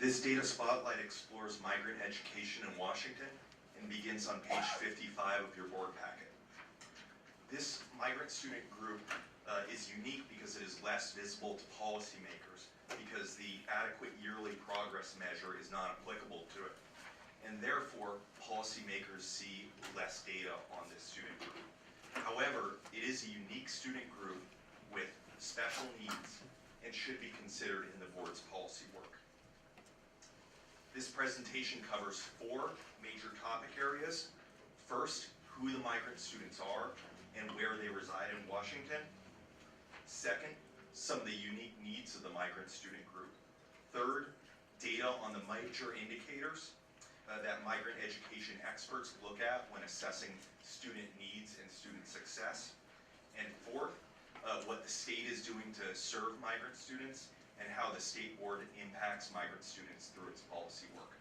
This data spotlight explores migrant education in Washington and begins on page 55 of your board packet. This migrant student group is unique because it is less visible to policymakers because the adequate yearly progress measure is not applicable to it. And therefore, policymakers see less data on this student group. However, it is a unique student group with special needs and should be considered in the board's policy work. This presentation covers 4 major topic areas. First, who the migrant students are and where they reside in Washington. Second, some of the unique needs of the migrant student group. Third, data on the major indicators that migrant education experts look at when assessing student needs and student success. And fourth, what the state is doing to serve migrant students and how the state board impacts migrant students through its policy work.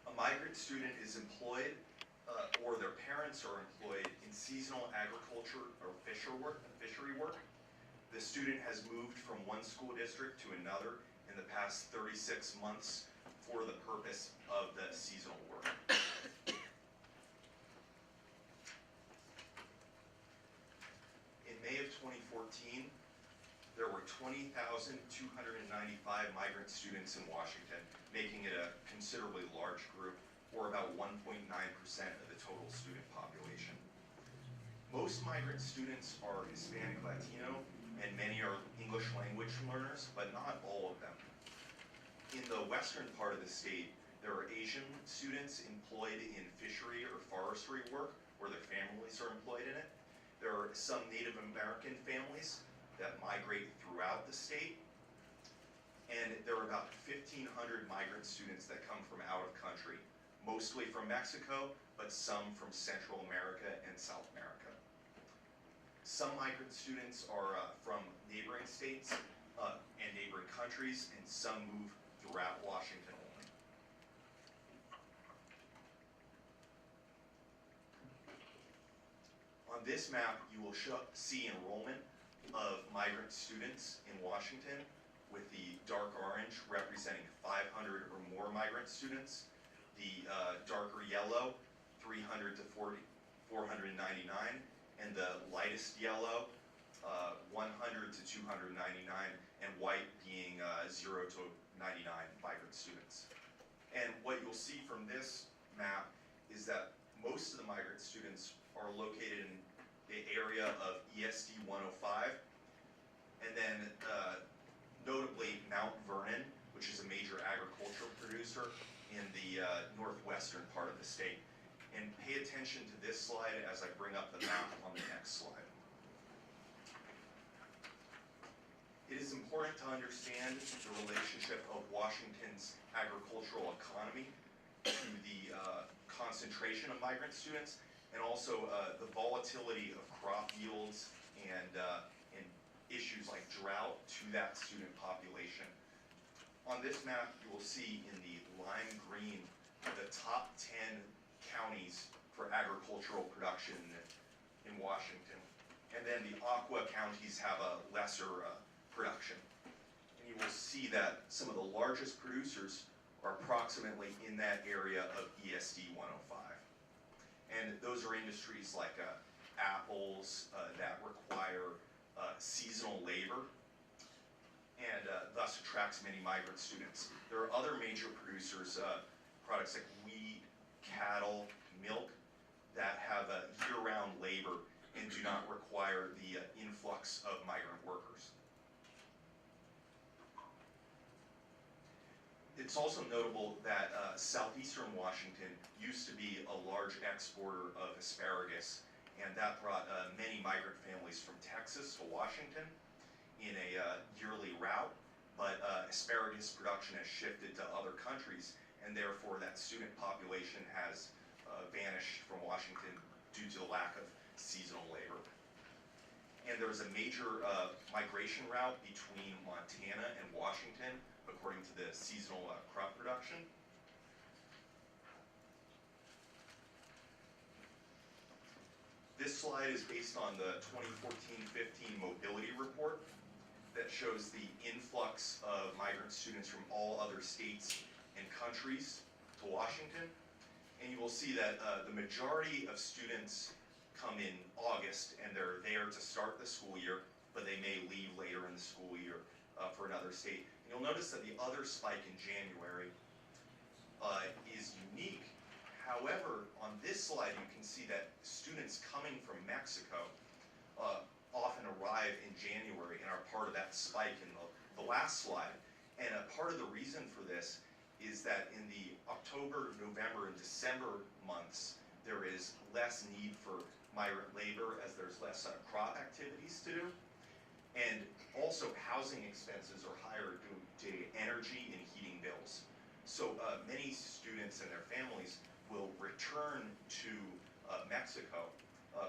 A migrant student is employed or their parents are employed in seasonal agriculture or fishery work. The student has moved from one school district to another in the past 36 months for the purpose of the seasonal work. In May of 2014, there were 20,295 migrant students in Washington, making it a considerably large group, or about 1.9% of the total student population. Most migrant students are Hispanic Latino, and many are English language learners, but not all of them. In the western part of the state, there are Asian students employed in fishery or forestry work, where their families are employed in it. There are some Native American families that migrate throughout the state, and there are about 1,500 migrant students that come from out of country, mostly from Mexico, but some from Central America and South America. Some migrant students are from neighboring states and neighboring countries, and some move throughout Washington only. On this map, you will see enrollment of migrant students in Washington, with the dark orange representing 500 or more migrant students, the darker yellow, 300 to 499, and the lightest yellow, 100 to 299, and white being 0 to 99 migrant students. And what you'll see from this map is that most of the migrant students are located in the area of ESD 105, and then notably Mount Vernon, which is a major agricultural producer in the northwestern part of the state. And pay attention to this slide as I bring up the map on the next slide. It is important to understand the relationship of Washington's agricultural economy to the concentration of migrant students, and also the volatility of crop yields and issues like drought to that student population. On this map, you will see in the lime green the top 10 counties for agricultural production in Washington. And then the aqua counties have a lesser production. And you will see that some of the largest producers are approximately in that area of ESD 105. And those are industries like apples that require seasonal labor, and thus attracts many migrant students. There are other major producers, products like wheat, cattle, milk, that have year-round labor and do not require the influx of migrant workers. It's also notable that southeastern Washington used to be a large exporter of asparagus, and that brought many migrant families from Texas to Washington in a yearly route, but asparagus production has shifted to other countries, and therefore that student population has vanished from Washington due to the lack of seasonal labor. And there's a major migration route between Montana and Washington, according to the seasonal crop production. This slide slide is based on the 2014-15 mobility report that shows the influx of migrant students from all other states and countries to Washington. And you will see that the majority of students come in August and they're there to start the school year, but they may leave later in the school year for another state. And you'll notice that the other spike in January is unique. However, on this slide you can see that students coming from Mexico often arrive in January and are part of that spike in the last slide. And a part of the reason for this is that in the October, November, and December months, there is less need for migrant labor as there's less crop activities to do. And also housing expenses are higher due to energy and heating bills. So many students and their families will return to Mexico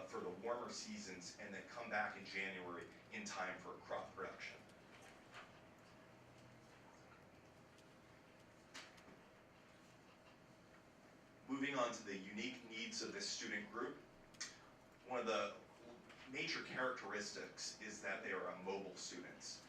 for the warmer seasons and then come back in January in time for crop production. Moving on to the unique needs of this student group, one of the major characteristics is that they are mobile students.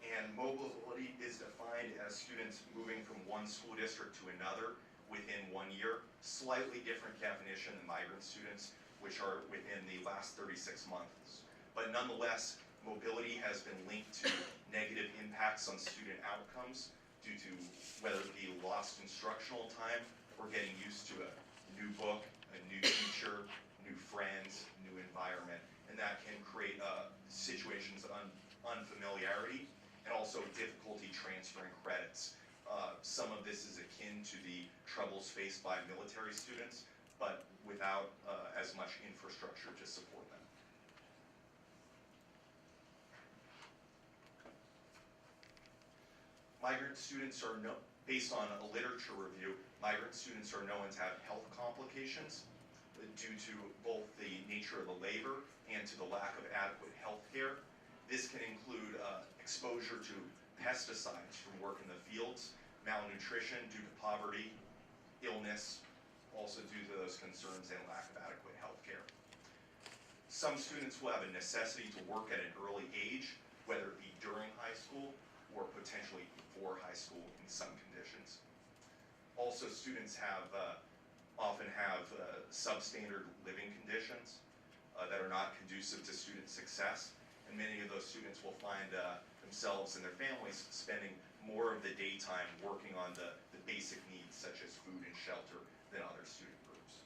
And mobility is defined as students moving from one school district to another within 1 year, slightly different definition than migrant students, which are within the last 36 months. But nonetheless, mobility has been linked to negative impacts on student outcomes due to whether it be lost instructional time or getting used to a new book, a new teacher, new friends, new environment. And that can create situations of unfamiliarity and also difficulty transferring credits. Some of this is akin to the troubles faced by military students, but without as much infrastructure to support them. Migrant students are, based on a literature review, migrant students are known to have health complications due to both the nature of the labor and to the lack of adequate health care. This can include exposure to pesticides from work in the fields, malnutrition due to poverty, illness, also due to those concerns and lack of adequate health care. Some students will have a necessity to work at an early age, whether it be during high school or potentially before high school in some conditions. Also, students often have substandard living conditions that are not conducive to student success, and many of those students will find themselves and their families spending more of the daytime working on the basic needs such as food and shelter than other student groups.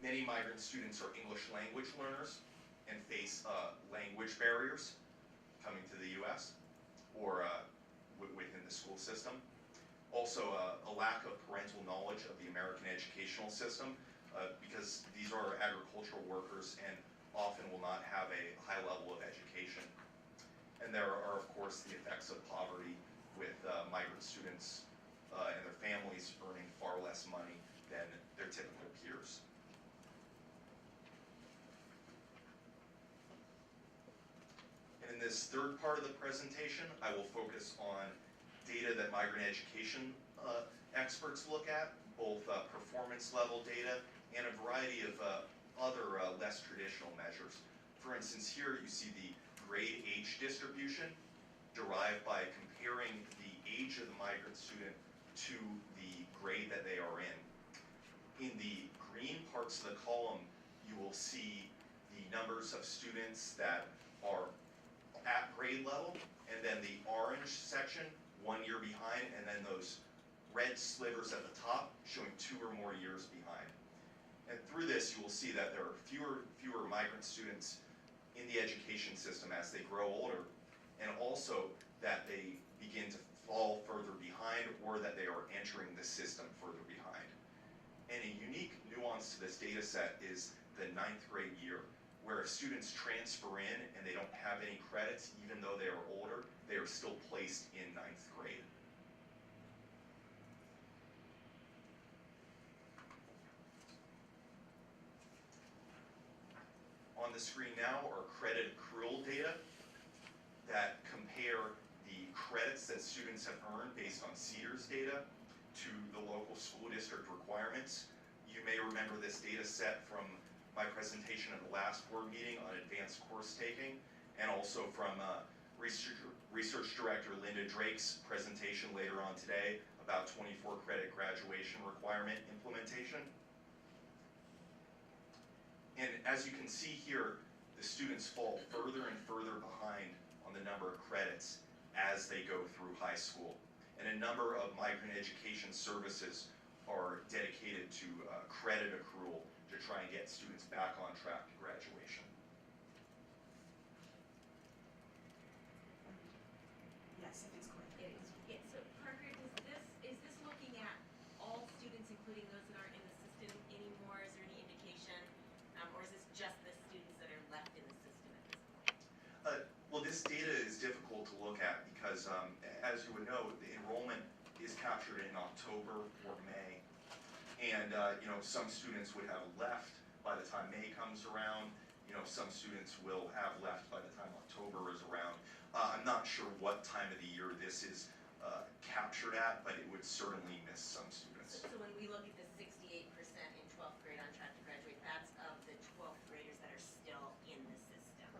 Many migrant students are English language learners and face language barriers coming to the U.S. or within the school system. Also, a lack of parental knowledge of the American educational system because these are agricultural workers and often will not have a high level of education. And there are, of course, the effects of poverty with migrant students and their families earning far less money than their typical peers. And in this third part of the presentation, I will focus on data that migrant education experts look at, both performance level data and a variety of other less traditional measures. For instance, here you see the grade age distribution derived by comparing the age of the migrant student to the grade that they are in. In the green parts of the column, you will see the numbers of students that are at grade level, and then the orange section 1 year behind, and then those red slivers at the top showing 2 or more years behind. And through this, you will see that there are fewer migrant students in the education system as they grow older, and also that they begin to fall further behind or that they are entering the system further behind. And a unique nuance to this data set is the 9th grade year, where if students transfer in and they don't have any credits, even though they are older, they are still placed in 9th grade. On the screen now are credit accrual data that compare the credits that students have earned based on CEDARS data to the local school district requirements. You may remember this data set from my presentation at the last board meeting on advanced course taking, and also from Research Director Linda Drake's presentation later on today about 24 credit graduation requirement implementation. And as you can see here, the students fall further and further behind on the number of credits as they go through high school. And a number of migrant education services are dedicated to credit accrual to try and get students back on track to graduation. Yes, if it's correct. It is. Yeah, so Parker, is this looking at all students, including those that aren't in the system anymore? Is there any indication, or is this just the students that are left in the system at this point? Well, this data is difficult to look at because, as you would know, the enrollment is captured in October or May. And, some students would have left by the time May comes around. Some students will have left by the time October is around. I'm not sure what time of the year this is captured at, but it would certainly miss some students. So when we look at the 68% in 12th grade on track to graduate, that's of the 12th graders that are still in the system?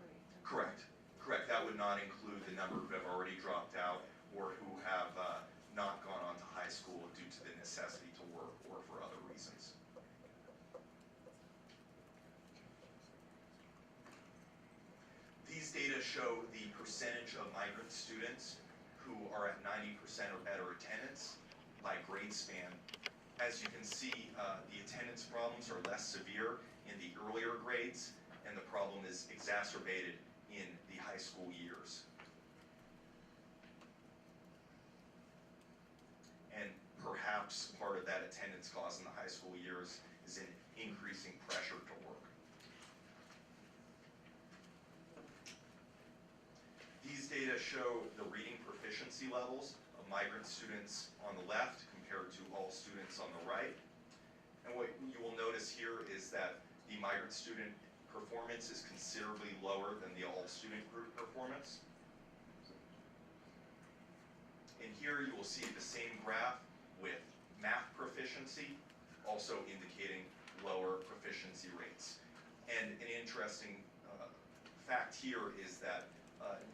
Correct. Correct. That would not include the number who have already dropped out or who have not gone on to high school due to the necessity to work or for other reasons. These data show the percentage of migrant students who are at 90% or better attendance by grade span. As you can see, the attendance problems are less severe in the earlier grades, and the problem is exacerbated in the high school years. And perhaps part of that attendance cause in the high school years is an increasing pressure to work. These data show the reading proficiency levels of migrant students on the left compared to all students on the right. And what you will notice here is that the migrant student performance is considerably lower than the all-student group performance. And here you will see the same graph with math proficiency, also indicating lower proficiency rates. And an interesting fact here is that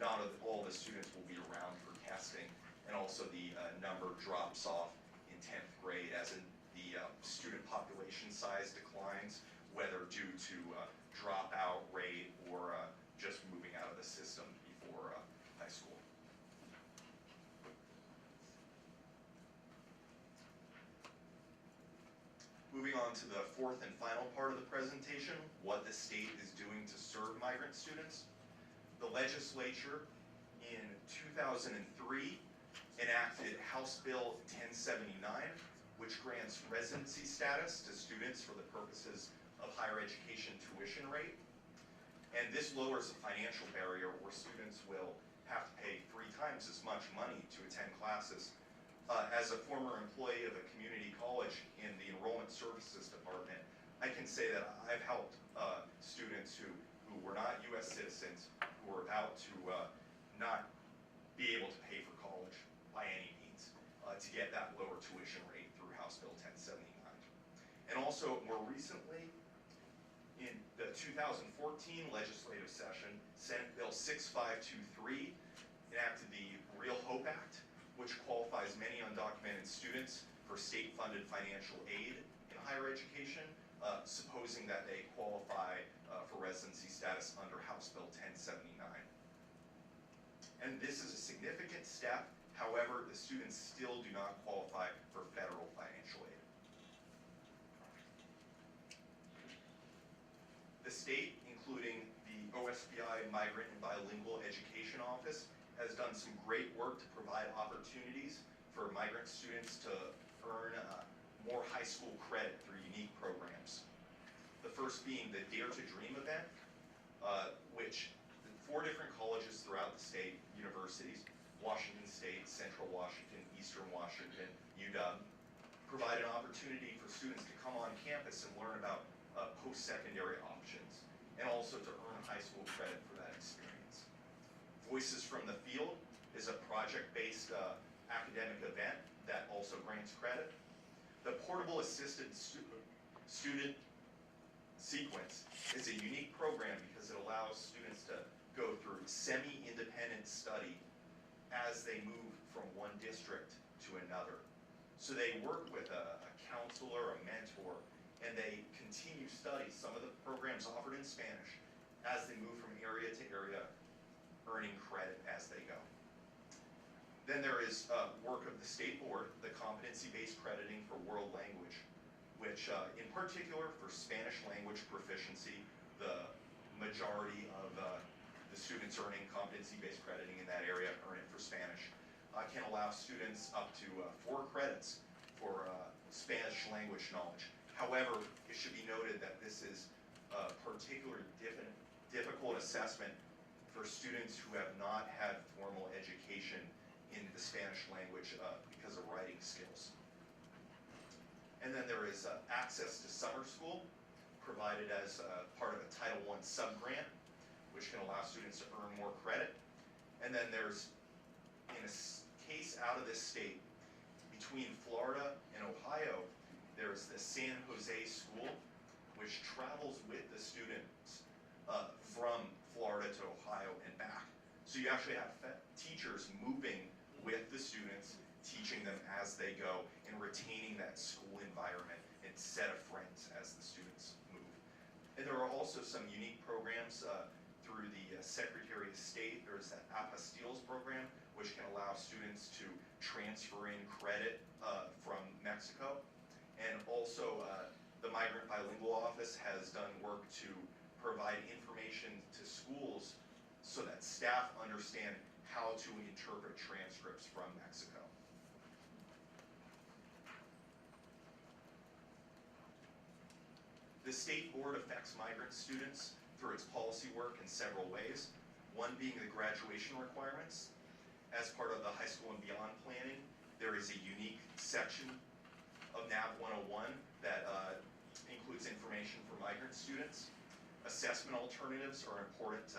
not all the students will be around for testing, and also the number drops off in 10th grade as in the student population size declines, whether due to dropout rate or just moving out of the system before high school. Moving on to the fourth and final part of the presentation, what the state is doing to serve migrant students. The legislature in 2003 enacted House Bill 1079, which grants residency status to students for the purposes of higher education tuition rate. And this lowers the financial barrier where students will have to pay 3 times as much money to attend classes. As a former employee of a community college in the enrollment services department, I can say that I've helped students who were not U.S. citizens, who were about to not be able to pay for college by any means, to get that lower tuition rate through House Bill 1079. And also, more recently, in the 2014 legislative session, Senate Bill 6523 enacted the Real Hope Act, which qualifies many undocumented students for state-funded financial aid in higher education, supposing that they qualify for residency status under House Bill 1079. And this is a significant step. However, the students still do not qualify for federal financial aid. The state, including the OSBI Migrant and Bilingual Education Office, has done some great work to provide opportunities for migrant students to earn more high school credit through unique programs. The first being the Dare to Dream event, which 4 different colleges throughout the state, universities, Washington State, Central Washington, Eastern Washington, UW, provide an opportunity for students to come on campus and learn about post-secondary options, and also to earn high school credit for that experience. Voices from the Field is a project-based academic event that also grants credit. The Portable Assisted student sequence is a unique program because it allows students to go through semi-independent study as they move from one district to another. So they work with a counselor, a mentor, and they continue study. Some of the programs offered in Spanish as they move from area to area, earning credit as they go. Then there is work of the state board, the competency-based crediting for world language, which in particular for Spanish language proficiency, the majority of the students earning competency-based crediting in that area earn it for Spanish, can allow students up to 4 credits for Spanish language knowledge. However, it should be noted that this is a particularly difficult assessment for students who have not had formal education in the Spanish language because of writing skills. And then there is access to summer school, provided as part of a Title I sub-grant, which can allow students to earn more credit. And then there's, in a case out of this state, between Florida and Ohio, there's the San Jose School, which travels with the students from Florida to Ohio and back. So you actually have teachers moving with the students, teaching them as they go, and retaining that school environment and set of friends as the students move. And there are also some unique programs through the Secretary of State. There's that Apostilles program, which can allow students to transfer in credit from Mexico. And also the Migrant Bilingual Office has done work to provide information to schools so that staff understand how to interpret transcripts from Mexico. The state board affects migrant students through its policy work in several ways, one being the graduation requirements. As part of the high school and beyond planning, there is a unique section of NAV 101 that includes information for migrant students. Assessment alternatives are important to